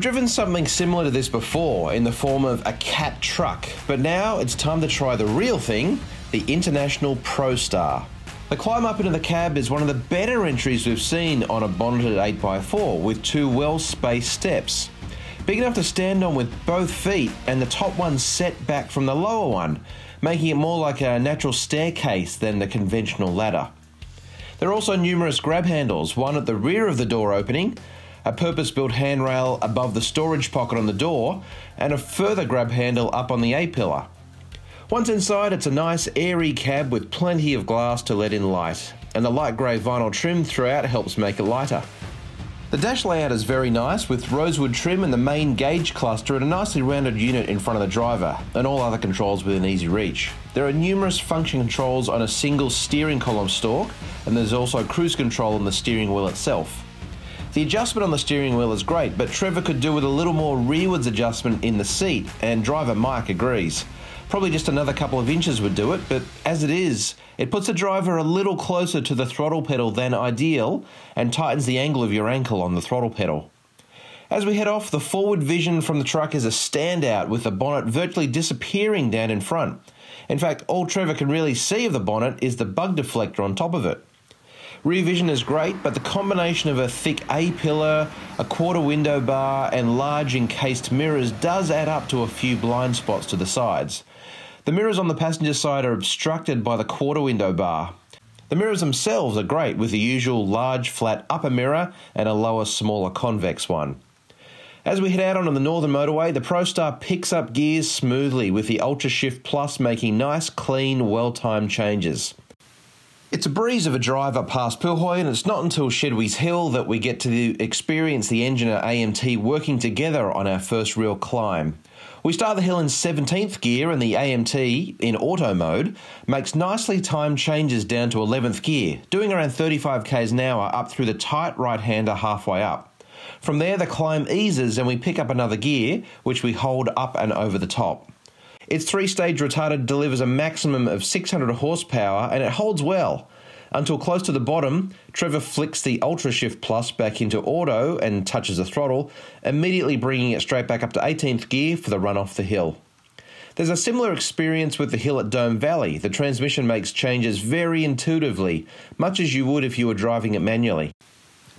driven something similar to this before in the form of a cat truck, but now it's time to try the real thing, the International ProStar. The climb up into the cab is one of the better entries we've seen on a bonneted 8x4 with two well-spaced steps. Big enough to stand on with both feet and the top one set back from the lower one, making it more like a natural staircase than the conventional ladder. There are also numerous grab handles, one at the rear of the door opening, a purpose-built handrail above the storage pocket on the door, and a further grab handle up on the A-pillar. Once inside, it's a nice airy cab with plenty of glass to let in light, and the light grey vinyl trim throughout helps make it lighter. The dash layout is very nice, with rosewood trim and the main gauge cluster and a nicely rounded unit in front of the driver, and all other controls within easy reach. There are numerous function controls on a single steering column stalk, and there's also cruise control on the steering wheel itself. The adjustment on the steering wheel is great, but Trevor could do with a little more rearwards adjustment in the seat, and driver Mike agrees. Probably just another couple of inches would do it, but as it is, it puts the driver a little closer to the throttle pedal than ideal and tightens the angle of your ankle on the throttle pedal. As we head off, the forward vision from the truck is a standout, with the bonnet virtually disappearing down in front. In fact, all Trevor can really see of the bonnet is the bug deflector on top of it. Rear vision is great, but the combination of a thick A-pillar, a quarter window bar and large encased mirrors does add up to a few blind spots to the sides. The mirrors on the passenger side are obstructed by the quarter window bar. The mirrors themselves are great, with the usual large flat upper mirror and a lower smaller convex one. As we head out onto the northern motorway, the ProStar picks up gears smoothly, with the Ultra Shift Plus making nice, clean, well-timed changes. It's a breeze of a drive up past Pilhoy, and it's not until Shedwe's Hill that we get to experience the engine and AMT working together on our first real climb. We start the hill in 17th gear, and the AMT, in auto mode, makes nicely timed changes down to 11th gear, doing around 35 k's an hour up through the tight right-hander halfway up. From there, the climb eases and we pick up another gear, which we hold up and over the top. Its three-stage retarded delivers a maximum of 600 horsepower, and it holds well. Until close to the bottom, Trevor flicks the Ultra Shift Plus back into auto and touches the throttle, immediately bringing it straight back up to 18th gear for the run off the hill. There's a similar experience with the hill at Dome Valley. The transmission makes changes very intuitively, much as you would if you were driving it manually.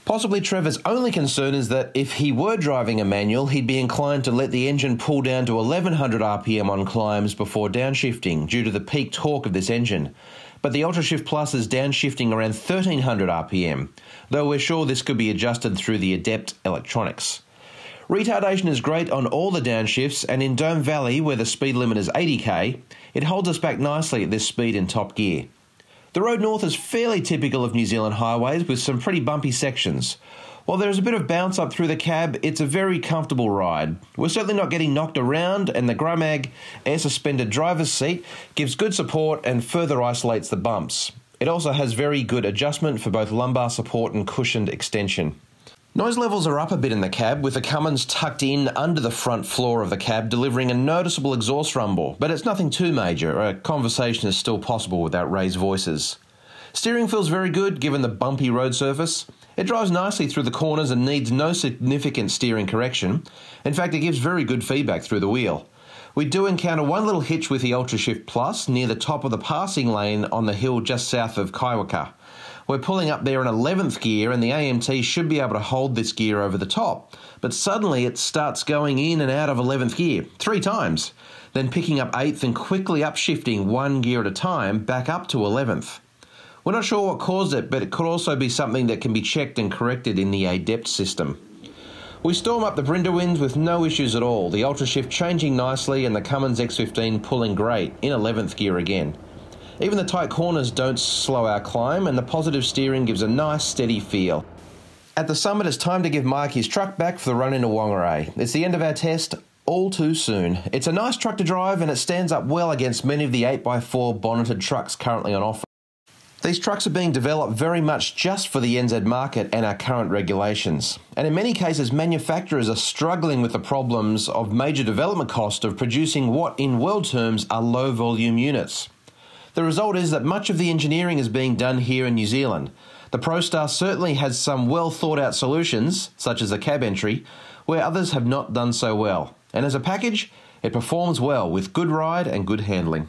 Possibly Trevor's only concern is that if he were driving a manual, he'd be inclined to let the engine pull down to 1100 RPM on climbs before downshifting due to the peak torque of this engine. But the Ultra Shift Plus is downshifting around 1300 RPM, though we're sure this could be adjusted through the adept electronics. Retardation is great on all the downshifts, and in Dome Valley, where the speed limit is 80k, it holds us back nicely at this speed in top gear. The road north is fairly typical of New Zealand highways, with some pretty bumpy sections. While there is a bit of bounce up through the cab, it's a very comfortable ride. We're certainly not getting knocked around, and the Grumag air-suspended driver's seat gives good support and further isolates the bumps. It also has very good adjustment for both lumbar support and cushioned extension. Noise levels are up a bit in the cab, with the Cummins tucked in under the front floor of the cab, delivering a noticeable exhaust rumble, but it's nothing too major. A conversation is still possible without raised voices. Steering feels very good given the bumpy road surface. It drives nicely through the corners and needs no significant steering correction. In fact, it gives very good feedback through the wheel. We do encounter one little hitch with the Ultra Shift Plus near the top of the passing lane on the hill just south of Kaiwaka. We're pulling up there in 11th gear, and the AMT should be able to hold this gear over the top, but suddenly it starts going in and out of 11th gear 3 times, then picking up 8th and quickly upshifting 1 gear at a time back up to 11th. We're not sure what caused it, but it could also be something that can be checked and corrected in the ADEPT system. We storm up the Brindawinds with no issues at all, the Ultra Shift changing nicely and the Cummins X15 pulling great in 11th gear again. Even the tight corners don't slow our climb, and the positive steering gives a nice steady feel. At the summit, it's time to give Mike his truck back for the run into Whangarei. It's the end of our test, all too soon. It's a nice truck to drive, and it stands up well against many of the 8x4 bonneted trucks currently on offer. These trucks are being developed very much just for the NZ market and our current regulations. And in many cases, manufacturers are struggling with the problems of major development cost of producing what in world terms are low volume units. The result is that much of the engineering is being done here in New Zealand. The ProStar certainly has some well thought out solutions, such as the cab entry, where others have not done so well. And as a package, it performs well with good ride and good handling.